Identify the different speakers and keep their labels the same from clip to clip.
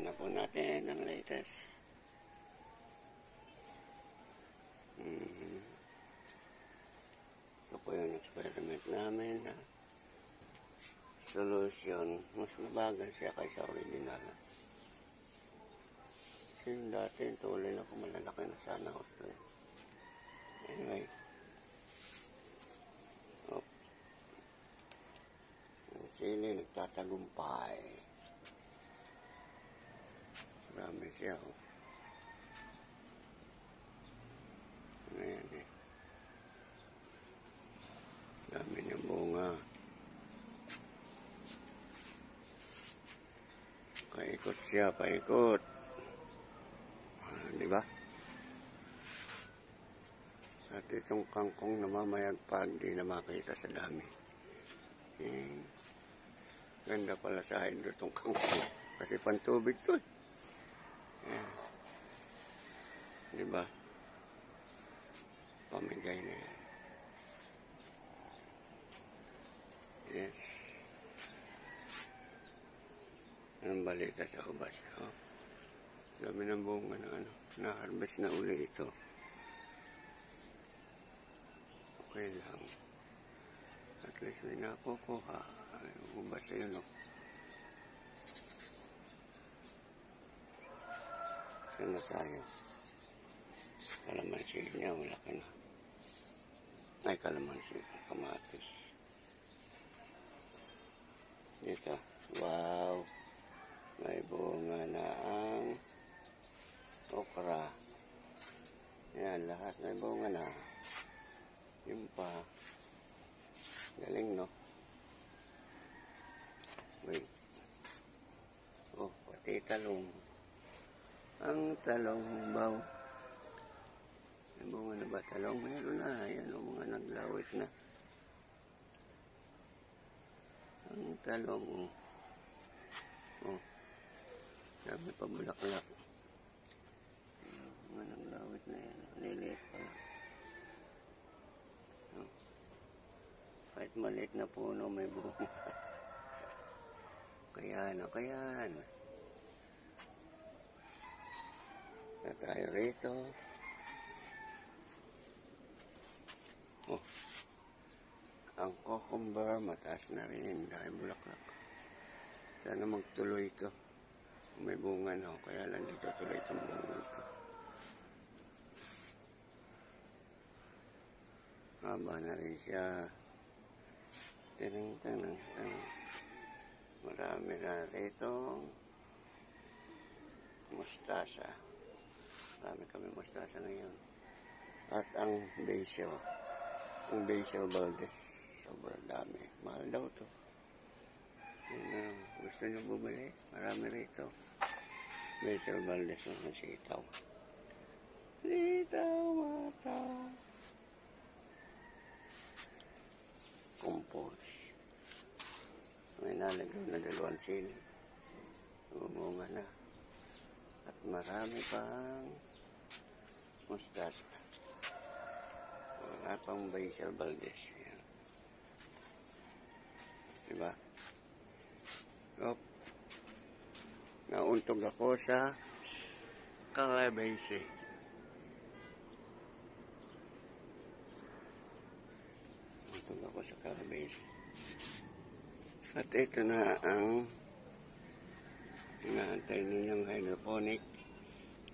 Speaker 1: na po natin ang latest. Ito po yung experiment namin na solution. Mas mabagal siya kaysa original. Kasi yung dati, tuloy na kung malalaki na sana gusto. Anyway. Ang sili nagtatagumpay. Marami siya. Ayan eh. Dami ng bunga. Paikot siya, paikot. Diba? Sa itong kangkong na mamayagpag, di na makita sa dami. Ganda pala sa hydro itong kangkong. Kasi pantubig to eh. Diba? Pamigay na yan. Yes. Anong balita sa ubas? Oh. Dami ng bunga na ano. Na-harvest na uli ito. Okay lang. At least may nakukuha. Ubas na yun, oh. Saan na tayo? Kalamansi niya, wala ka na. Ay, kalamansi. Kamatis. Dito. Wow. May bunga na ang okra. Yan, lahat may bunga na. Yun pa. Galing, no? Wait. Oh, pati talong. Ang talong baw. May bunga na ba talong? Meron na. Yan o, mga naglawit na. Ang talong. Oh. Sabi pa bulaklak. Mga naglawit na yan. Liliit pala. Oh. Kahit maliit na puno, may bunga. Kayan, o kayan. Na tayo rito. Oh. Ang cucumber, mataas na rin dahil bulaklak. Sana magtuloy ito. May bunga na, kaya lang dito tuloy itong bunga ito. Haba na rin siya. Tinang. Marami na rito. Mustasa. Marami kami mustasa ngayon. At ang basil. Ang basil Valdez. Sobrang dami. Mahal daw to. Gusto nyo bumili? Marami rito. Basil Valdez ng sitaw. Sitaw, mataw. Compost. May nalagay na 2 sili. Bumunga na. At marami pang mustasa. Wala pang Basil Valdez. Yan. Diba? Op. Nauntog ako sa Calabese. Nauntog ako sa Calabese. At ito na ang inaantay ninyong hydroponic.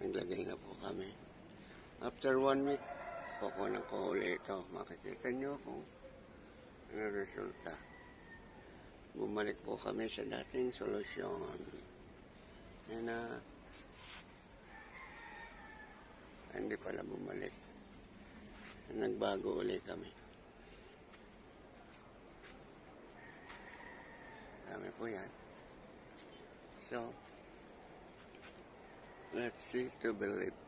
Speaker 1: Naglagay na po kami. After 1 week, kukunan ko ulit ito. Makikita nyo kung ano resulta. Bumalik po kami sa dating solusyon. Yan na. Hindi pala bumalik. Nagbago ulit kami. Dami po yan. So, let's see to believe.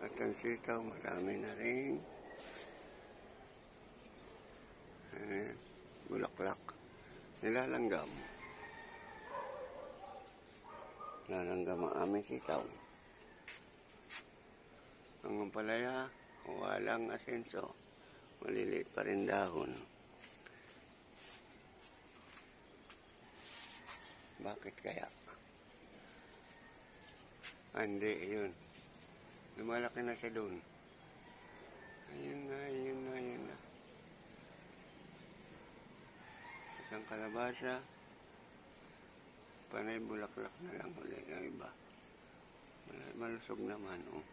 Speaker 1: At ang sitaw, marami na rin. Bulaklak. Nilalanggam. Nilalanggam ang aming sitaw. Ang palaya, walang asenso. Maliliit pa rin dahon. Bakit kaya? Hindi, yun. Lumalaki na siya doon. Ayun na, ayun na, ayun na. Isang kalabasa. Panay bulaklak na lang ulit yung iba. Malusog naman, oh.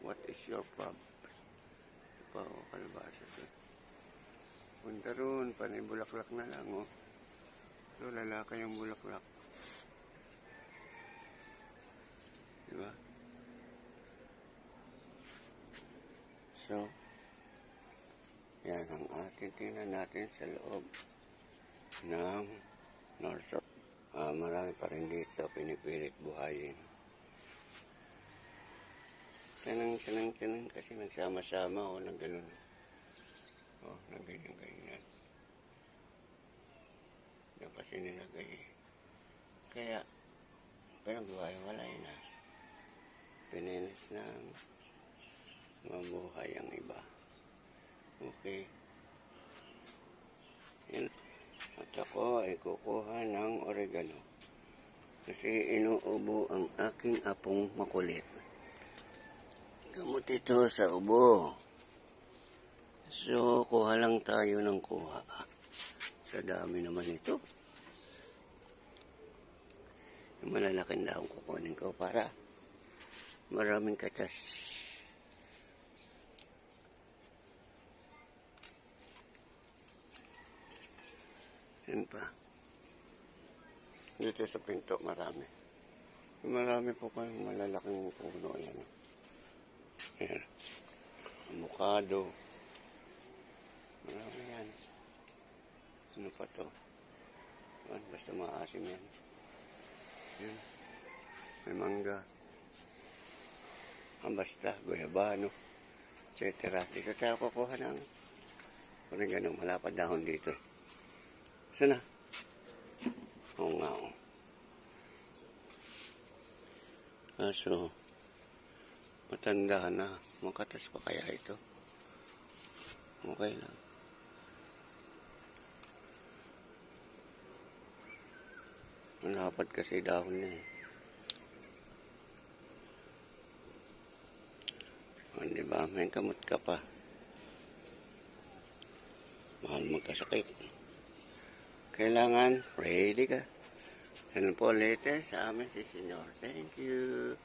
Speaker 1: What is your problem? Pa, oh, kalabasa to. Punta roon, panay bulaklak na lang, oh. So, lalaki yung bulaklak. Diba? So, yan ang ating tingnan natin sa loob ng North. Marami pa rin dito pinipilit buhayin. Tanang kasi nagsama-sama o na gano'n. O, na ganyan-ganyan. Yan kasi nilagay. Kaya, pero buhay-walay na. Pinilis na mabuhay ang iba. Okay. Yan. At ako ay kukuha ng oregano. Kasi inuubo ang aking apong makulit. Gamot ito sa ubo. So, kuha lang tayo ng kuha. Sa dami naman ito. Yung malalaking daong kukunin ko para maraming katas. Yan pa. Dito sa pinto marami. Marami po kayong malalaking puno. Yan. Yan. Avocado. Marami yan. Ano pa to? Yan. Basta maasim yan. Yan. May mangga. Basta, guyabano. Etc. Dito tayo kukuha ng oregano. Malapad dahon dito. Sana? Oo nga, oh. Kaso, matanda na. Makatas pa kaya ito? Okay lang. Malapad kasi dahon na eh. O, diba? May kamot ka pa. Mahal magkasakit. Kailangan ready ka. Yan po ulit sa amin si Senyor. Thank you.